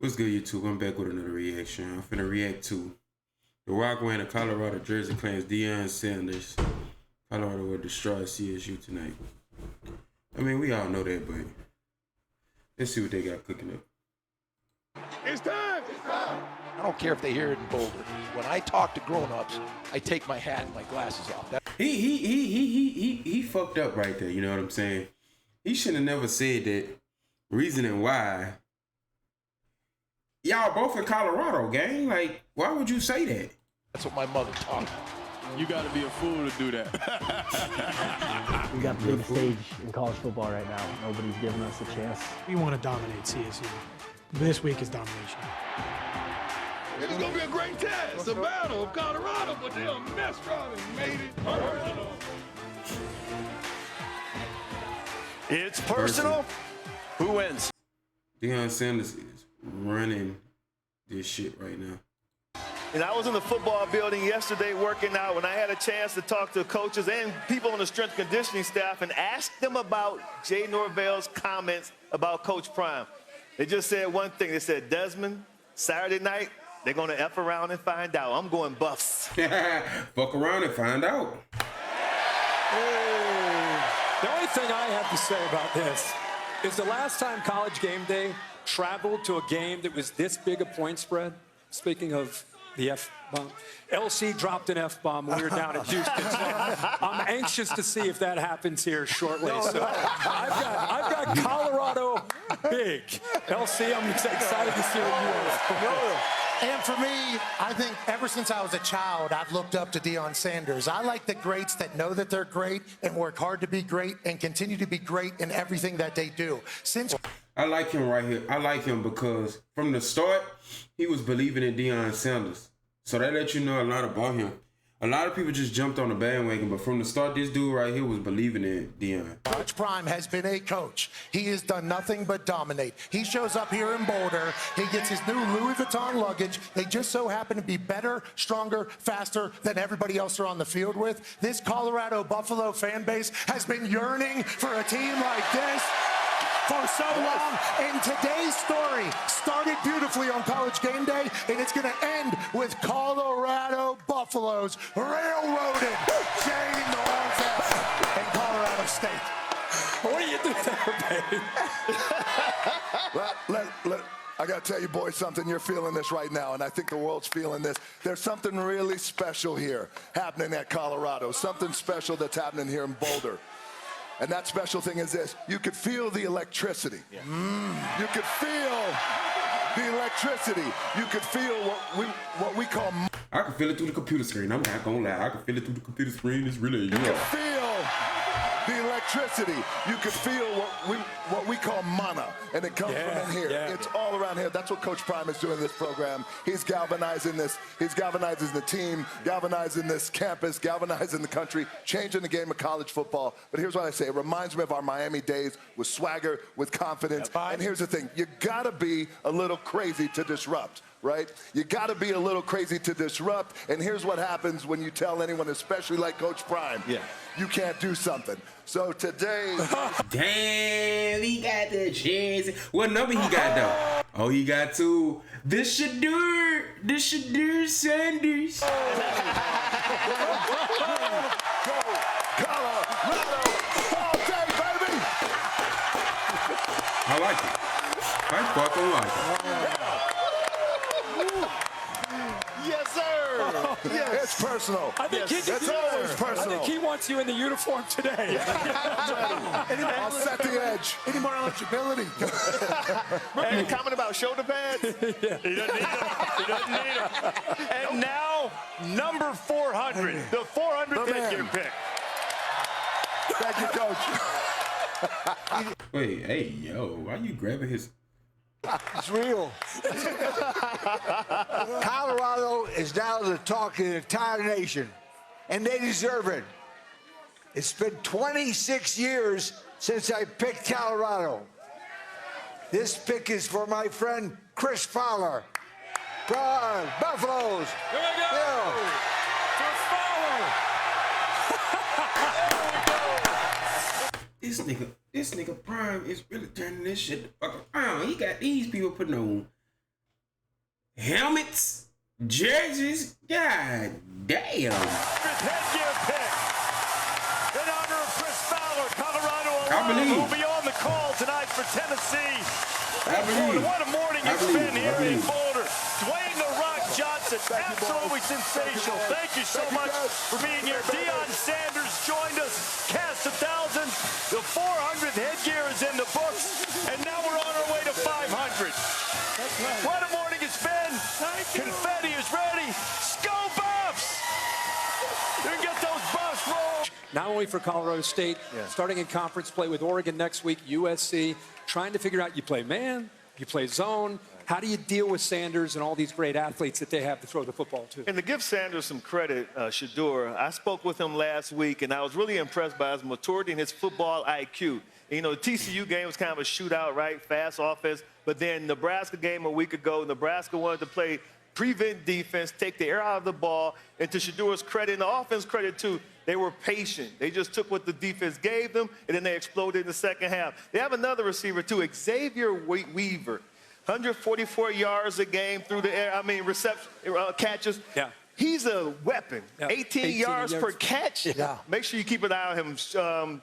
What's good, YouTube? I'm back with another reaction. I'm finna react to The Rock wearing a Colorado jersey claims Deion Sanders. Colorado will destroy CSU tonight. I mean, we all know that, but let's see what they got cooking up. It's time! It's time! I don't care if they hear it in Boulder. When I talk to grown-ups, I take my hat and my glasses off. He fucked up right there, you know what I'm saying? He should have never said that. Reasoning why. Y'all both in Colorado, gang. Like, why would you say that? That's what my mother taught me. You gotta be a fool to do that. We got the biggest stage in college football right now. Nobody's giving us a chance. We want to dominate CSU. This week is domination. It's gonna be a great test. A battle of Colorado, but they done messed around and made it. It's personal. Who wins? Deion Sanders is running this shit right now. And I was in the football building yesterday working out when I had a chance to talk to coaches and people on the strength conditioning staff and ask them about Jay Norvell's comments about Coach Prime. They just said one thing. They said, Desmond, Saturday night, they're going to F around and find out. I'm going Buffs. Fuck around and find out. The only thing I have to say about this is the last time College Game Day traveled to a game that was this big a point spread, speaking of the F-bomb, LC dropped an F-bomb when we were down at Houston. So I'm anxious to see if that happens here shortly. So I've got Colorado big. LC, I'm excited to see what you want. And for me, I think ever since I was a child, I've looked up to Deion Sanders. I like the greats that know that they're great and work hard to be great and continue to be great in everything that they do. I like him right here. I like him because from the start, he was believing in Deion Sanders. So that lets you know a lot about him. A lot of people just jumped on the bandwagon, but from the start, this dude right here was believing in Deion. Coach Prime has been a coach. He has done nothing but dominate. He shows up here in Boulder. He gets his new Louis Vuitton luggage. They just so happen to be better, stronger, faster than everybody else they're on the field with. This Colorado Buffalo fan base has been yearning for a team like this for so long, and today's story started beautifully on College Game Day, and it's going to end with Colorado Buffaloes railroading Jay Norvell in Colorado State. What do you do there, baby? I got to tell you, boys, something. You're feeling this right now, and I think the world's feeling this. There's something really special here happening at Colorado, something special that's happening here in Boulder. And that special thing is this. You could feel the electricity. Yeah. You could feel the electricity. You could feel what we call... I can feel it through the computer screen. I'm not going to lie. I can feel it through the computer screen. It's really... You can feel the electricity. You could feel what we call mana, and it comes from in here. Yeah. It's all around here. That's what Coach Prime is doing in this program. He's galvanizing this. He's galvanizing the team, galvanizing this campus, galvanizing the country, changing the game of college football. But here's what I say. It reminds me of our Miami days with swagger, with confidence. And here's the thing. You got to be a little crazy to disrupt. Right? You got to be a little crazy to disrupt. And here's what happens when you tell anyone, especially like Coach Prime, you can't do something. So today... Damn, he got the chance. What number he got, though? Oh, he got two. This should do Sanders. Go, Colorado, all day, baby. I like it. I fucking like it. Yes, sir. Yes. It's personal. I think it's always personal. I think he wants you in the uniform today. I'll set the edge. Any more eligibility? And comment about shoulder pads? He doesn't need them. He doesn't need them. And now, number 400. The 400th headgear pick. Thank you, Coach. Wait, hey, yo, why you grabbing his... It's real. Colorado is now the talk of the entire nation, and they deserve it. It's been 26 years since I picked Colorado. This pick is for my friend Chris Fowler. Buffaloes. Here we go. Yeah. For Fowler. This nigga Prime is really turning this shit the fuck around. He got these people putting on helmets, jerseys. God damn. Headgear pick. In honor of Chris Fowler, Colorado will be on the call tonight for Tennessee. What a morning it's been here in Boulder. Dwayne "The Rock" Johnson, absolutely sensational. Thank you so much for being here. Deion Sanders joined us, cast 1,000. The 400th headgear is in the books, and now we're on our way to 500. What a morning it's been. Confetti is ready. Go Buffs! You can get those Buffs rolled. Not only for Colorado State, starting in conference play with Oregon next week, USC, trying to figure out you play man, you play zone. How do you deal with Sanders and all these great athletes that they have to throw the football to? And to give Sanders some credit, Shador, I spoke with him last week, and I was really impressed by his maturity and his football IQ. And, you know, the TCU game was kind of a shootout, right? Fast offense. But then Nebraska game a week ago, Nebraska wanted to play prevent defense, take the air out of the ball, and to Shador's credit and the offense credit too, they were patient. They just took what the defense gave them, and then they exploded in the second half. They have another receiver too, Xavier Weaver, 144 yards a game through the air. Reception catches. Yeah. He's a weapon. Yeah. 18 yards per catch. Yeah. Make sure you keep an eye on him.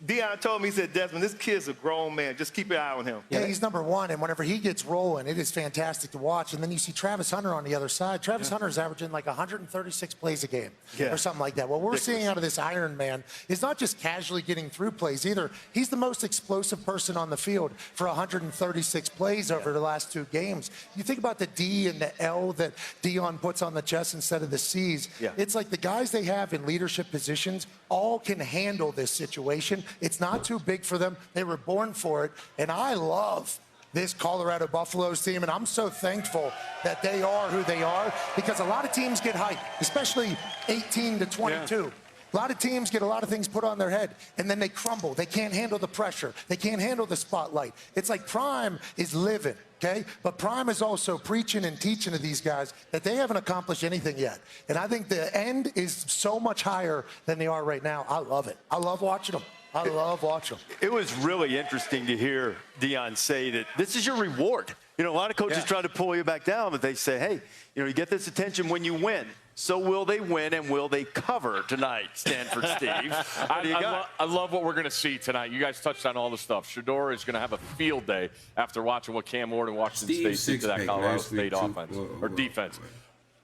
Deion told me, he said, Desmond, this kid's a grown man. Just keep an eye on him. Yeah, he's number one, and whenever he gets rolling, it is fantastic to watch. And then you see Travis Hunter on the other side. Travis Hunter is averaging like 136 plays a game or something like that. What we're seeing out of this Iron Man is not just casually getting through plays either. He's the most explosive person on the field for 136 plays over the last 2 games. You think about the D and the L that Deion puts on the chest instead of the C's. Yeah. It's like the guys they have in leadership positions all can handle this situation. It's not too big for them. They were born for it. And I love this Colorado Buffaloes team, and I'm so thankful that they are who they are, because a lot of teams get hyped, especially 18 to 22. Yeah. A lot of teams get a lot of things put on their head, and then they crumble. They can't handle the pressure. They can't handle the spotlight. It's like Prime is living, okay? But Prime is also preaching and teaching to these guys that they haven't accomplished anything yet. And I think the end is so much higher than they are right now. I love it. I love watching them. I love watching them. It was really interesting to hear Deion say that this is your reward. You know, a lot of coaches try to pull you back down, but they say, hey, you know, you get this attention when you win. So will they win, and will they cover tonight, Stanford Steve? I love what we're going to see tonight. You guys touched on all the stuff. Shador is going to have a field day after watching what Cam Ward and Washington State did to that Colorado State offense or defense.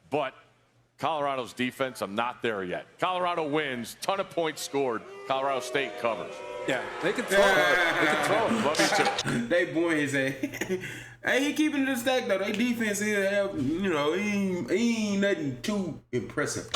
But Colorado's defense, I'm not there yet. Colorado wins, ton of points scored. Colorado State covers. Yeah, they can throw it. They can throw it. Love you too. They boy his ass. Hey, he keeping it in stack though. They defense is, you know, he ain't nothing too impressive.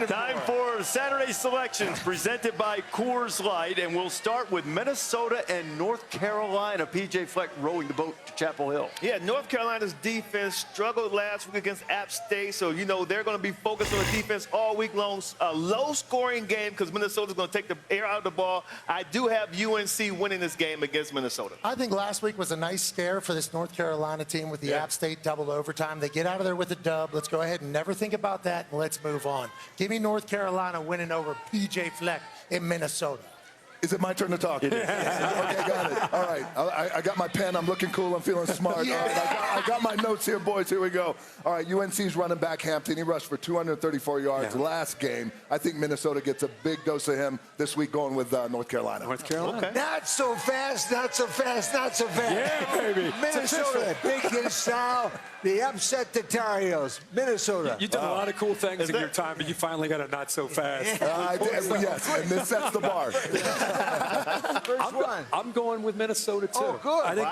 Time for Saturday selections presented by Coors Light, and we'll start with Minnesota and North Carolina. PJ Fleck rowing the boat to Chapel Hill. Yeah, North Carolina's defense struggled last week against App State, so, you know, they're going to be focused on the defense all week long. A low-scoring game because Minnesota's going to take the air out of the ball. I do have UNC winning this game against Minnesota. I think last week was a nice scare for this North Carolina team with the App State double overtime. They get out of there with a dub. Let's go ahead and never think about that, and let's move on. Give me North Carolina winning over PJ Fleck in Minnesota. Is it my turn to talk? It is. Okay, got it. All right. I got my pen. I'm looking cool. I'm feeling smart. All right, I got my notes here, boys. Here we go. All right, UNC's running back Hampton. He rushed for 234 yards last game. I think Minnesota gets a big dose of him this week going with North Carolina. North Carolina. Okay. Not so fast, not so fast, not so fast. Yeah, baby. Minnesota, big in style. They upset the Tar Heels. Minnesota. You've done a lot of cool things in your time, but you finally got a not so fast. Yes, and this sets the bar. I'm going with Minnesota too. Oh, good. I think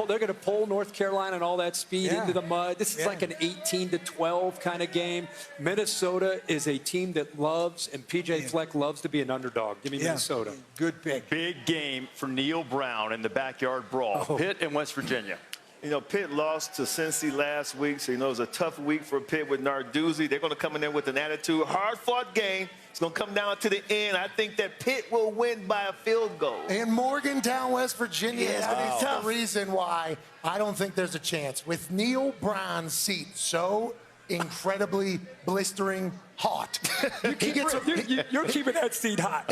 they're gonna pull North Carolina and all that speed into the mud. This is like an 18-12 kind of game. Minnesota is a team that loves, and PJ Fleck loves to be an underdog. Give me Minnesota. Good pick. Big game for Neil Brown in the backyard brawl. Pitt and West Virginia. You know, Pitt lost to Cincy last week, so, you know, it was a tough week for Pitt with Narduzzi. They're going to come in there with an attitude. Hard-fought game. It's going to come down to the end. I think that Pitt will win by a field goal. And Morgantown, West Virginia is tough. the reason why I don't think there's a chance. With Neil Brown's seat so incredibly blistering hot. You're keeping that seed hot.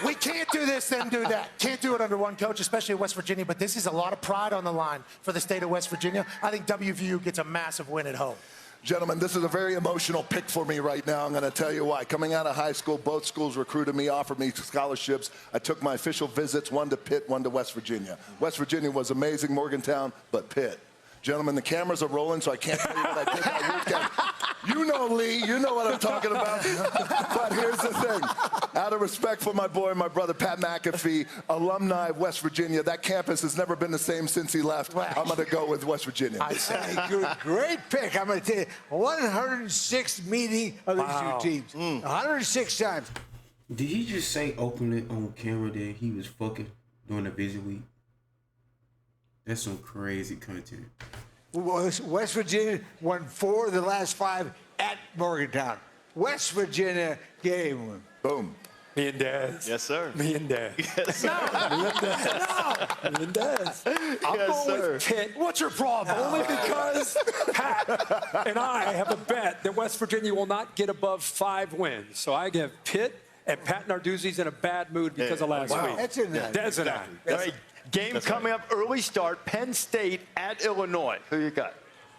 We can't do this and do that. Can't do it under one coach, especially in West Virginia. But this is a lot of pride on the line for the state of West Virginia. I think WVU gets a massive win at home. Gentlemen, this is a very emotional pick for me right now. I'm going to tell you why. Coming out of high school, both schools recruited me, offered me scholarships. I took my official visits, one to Pitt, one to West Virginia. West Virginia was amazing, Morgantown, but Pitt. Gentlemen, the cameras are rolling, so I can't tell you what I did that weekend. You know, Lee, you know what I'm talking about. But here's the thing. Out of respect for my boy, my brother, Pat McAfee, alumni of West Virginia, that campus has never been the same since he left. I'm going to go with West Virginia. I say, great pick. I'm going to tell you, 106 meeting of these two teams. 106 times. Did he just say openly on camera that he was fucking during the visit week? That's some crazy content. West Virginia won 4 of the last 5 at Morgantown. West Virginia game one. Boom. Me and Daz. Yes, sir. Me and Daz. Yes, sir. Me and Daz. Me and Daz. I'm going with Pitt. What's your problem? Only because Pat and I have a bet that West Virginia will not get above 5 wins. So I give Pitt, and Pat Narduzzi's in a bad mood because of last week. That's in there. Dez and I. All right, game coming up, early start, Penn State at Illinois. Who you got?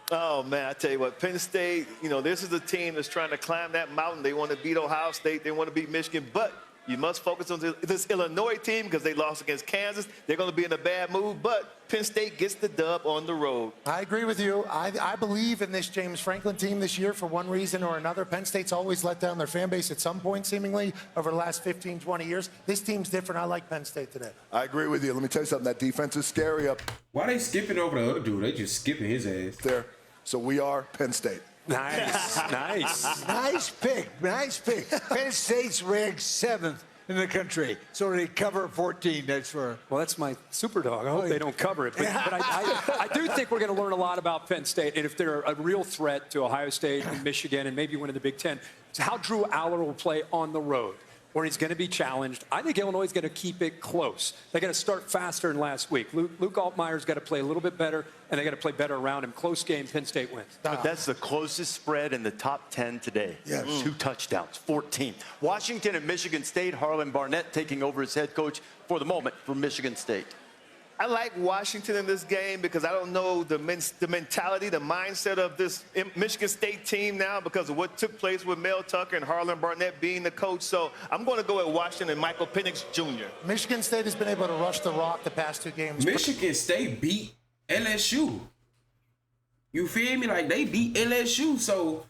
Oh, man, I tell you what, Penn State, you know, this is a team that's trying to climb that mountain. They want to beat Ohio State. They want to beat Michigan. But you must focus on this Illinois team because they lost against Kansas. They're going to be in a bad mood. But Penn State gets the dub on the road. I agree with you. I believe in this James Franklin team this year for one reason or another. Penn State's always let down their fan base at some point, seemingly, over the last 15, 20 years. This team's different. I like Penn State today. I agree with you. Let me tell you something. That defense is scary up Why they skipping over the other dude? They just skipping his ass. there. So we are Penn State. Nice. Nice. Nice pick. Nice pick. Penn State's ranked 7th in the country. So they cover 14. That's for. Well, that's my super dog. I hope they don't cover it. But I do think we're going to learn a lot about Penn State. And if they're a real threat to Ohio State and Michigan and maybe one of the Big Ten, it's how Drew Aller will play on the road, where he's going to be challenged. I think Illinois is going to keep it close. They got to start faster than last week. Luke Altmaier's got to play a little bit better, and they got to play better around him. Close game, Penn State wins. But that's the closest spread in the top 10 today. Yes. 2 touchdowns, 14. Washington and Michigan State, Harlan Barnett taking over as head coach for the moment for Michigan State. I like Washington in this game because I don't know the mentality, the mindset of this Michigan State team now because of what took place with Mel Tucker and Harlan Barnett being the coach. So I'm going to go at Washington and Michael Penix Jr. Michigan State has been able to rush the rock the past 2 games. Michigan State beat LSU. You feel me? Like, they beat LSU, so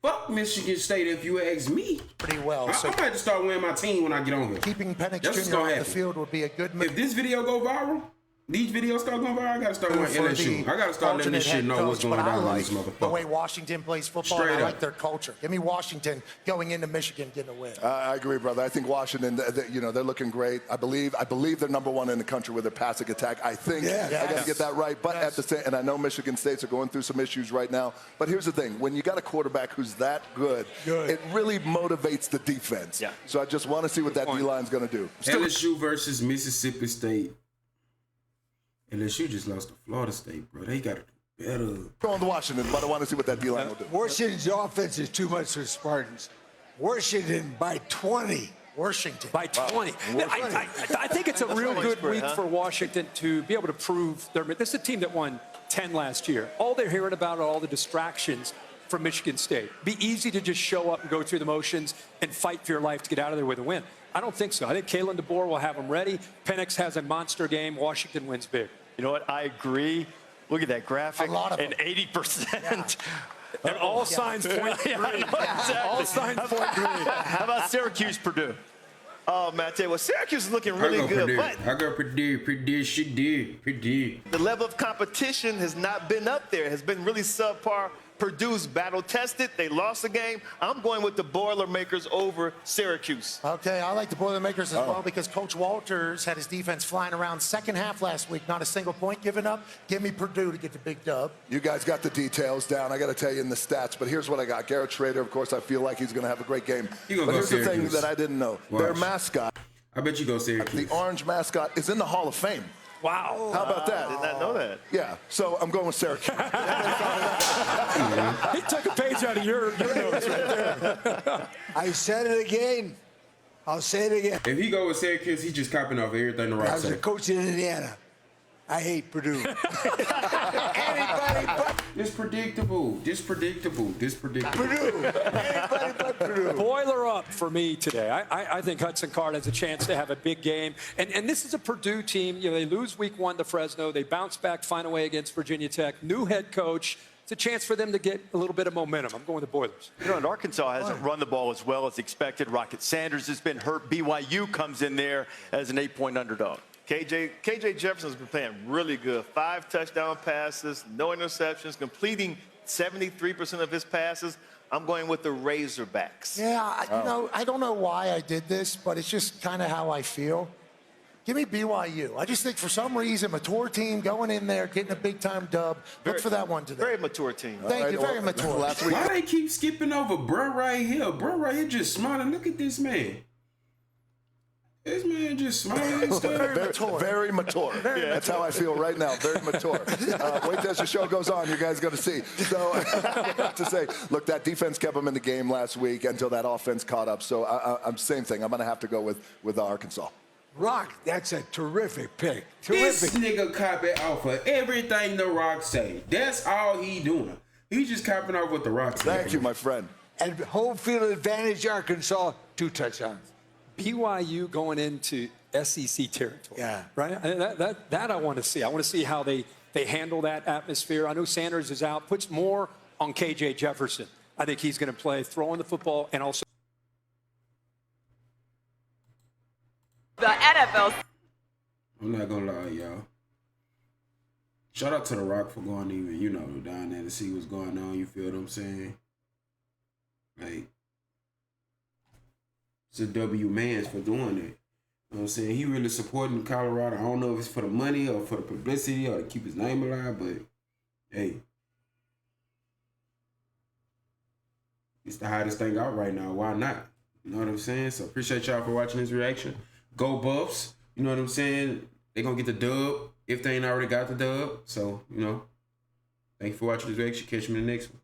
fuck Michigan State if you ask me. Pretty well. I'm about to start wearing my team when I get on here. Keeping Penix That's what's Jr. gonna off the happen. field would be a good move. If this video go viral, these videos start going viral, I gotta start wearing For LSU. the I gotta start letting this alternate shit know head what's coach, going but I down on like this the motherfucker. way Washington plays football. Straight I up. like their culture. Give me Washington going into Michigan getting a win. I agree, brother. I think Washington, they're looking great. I believe they're number 1 in the country with their passing attack. I think I got to get that right. But at the same, and I know Michigan States are going through some issues right now. But here's the thing: when you got a quarterback who's that good, it really motivates the defense. Yeah. So I just want to see what that D-line's going to do. LSU versus Mississippi State. LSU just lost to Florida State, bro. They got to do better. Going to Washington, but I want to see what that D-line will do. Washington's offense is too much for Spartans. Washington by 20. Washington. By 20. I think it's a real good week for Washington to be able to prove this is a team that won 10 last year. All they're hearing about are all the distractions from Michigan State. Be easy to just show up and go through the motions and fight for your life to get out of there with a win. I don't think so. I think Kalen DeBoer will have them ready. Penix has a monster game. Washington wins big. You know what? I agree. Look at that graphic. A lot of and them. 80%. And all signs point green. Exactly. All signs point green. How about Syracuse, Purdue? Oh, man, I tell you what, Syracuse is looking really good. But I go Purdue. the level of competition has not been up there. It has been really subpar. Purdue's battle-tested. They lost the game. I'm going with the Boilermakers over Syracuse. Okay, I like the Boilermakers as well because Coach Walters had his defense flying around second half last week. Not a single point given up. Give me Purdue to get the big dub. You guys got the details down. I got to tell you in the stats, but here's what I got. Garrett Schrader, of course, I feel like he's going to have a great game. But here's the thing that I didn't know. Watch. Their mascot, I bet you go Syracuse. the orange mascot, is in the Hall of Fame. Wow. How about that? I did not know that. Yeah, so I'm going with Syracuse. He took a page out of your notes right there. I said it again. I'll say it again. If he go with Syracuse, he's just copying off everything the Rock I was a said. coach in Indiana. I hate Purdue. Anybody but This predictable. Purdue. Anybody but Purdue. Boiler up for me today. I think Hudson Card has a chance to have a big game. And this is a Purdue team. You know, they lose week 1 to Fresno. They bounce back, find a way against Virginia Tech. New head coach. It's a chance for them to get a little bit of momentum. I'm going to Boilers. You know, and Arkansas hasn't run the ball as well as expected. Rocket Sanders has been hurt. BYU comes in there as an 8-point underdog. KJ Jefferson's been playing really good. 5 touchdown passes, no interceptions, completing 73% of his passes. I'm going with the Razorbacks. Yeah, you know, I don't know why I did this, but it's just kind of how I feel. Give me BYU. I just think for some reason, mature team going in there, getting a big-time dub. Look for that one today. Very mature team. Thank you, very mature. Last week, Why they keep skipping over Bro right here? Bro right here just smiling. Look at this man. This man just smiling and stuff. Very mature. That's how I feel right now. Very mature. Wait till the show goes on. You guys are going to see. So I have to say, look, that defense kept them in the game last week until that offense caught up. So I'm same thing. I'm going to have to go with Arkansas. Rock, that's a terrific pick. This Terrific. nigga copy off of everything the Rock say. That's all he doing. He just copying off what the Rock say. Thank you, my friend. And home field advantage, Arkansas, 2 touchdowns. BYU going into SEC territory. Yeah. Right? That I want to see. I want to see how they handle that atmosphere. I know Sanders is out. Puts more on KJ Jefferson. I think he's going to play throwing the football and also the NFL. I'm not gonna lie, y'all. Shout out to the Rock for going even, you know, down there to see what's going on. You feel what I'm saying? Like, it's a W man's for doing it. You know what I'm saying? He really supporting Colorado. I don't know if it's for the money or for the publicity or to keep his name alive, but hey, it's the hottest thing out right now. Why not? You know what I'm saying? So appreciate y'all for watching this reaction. Go Buffs. You know what I'm saying? They're going to get the dub if they ain't already got the dub. So, you know, thank you for watching this reaction. Catch me in the next one.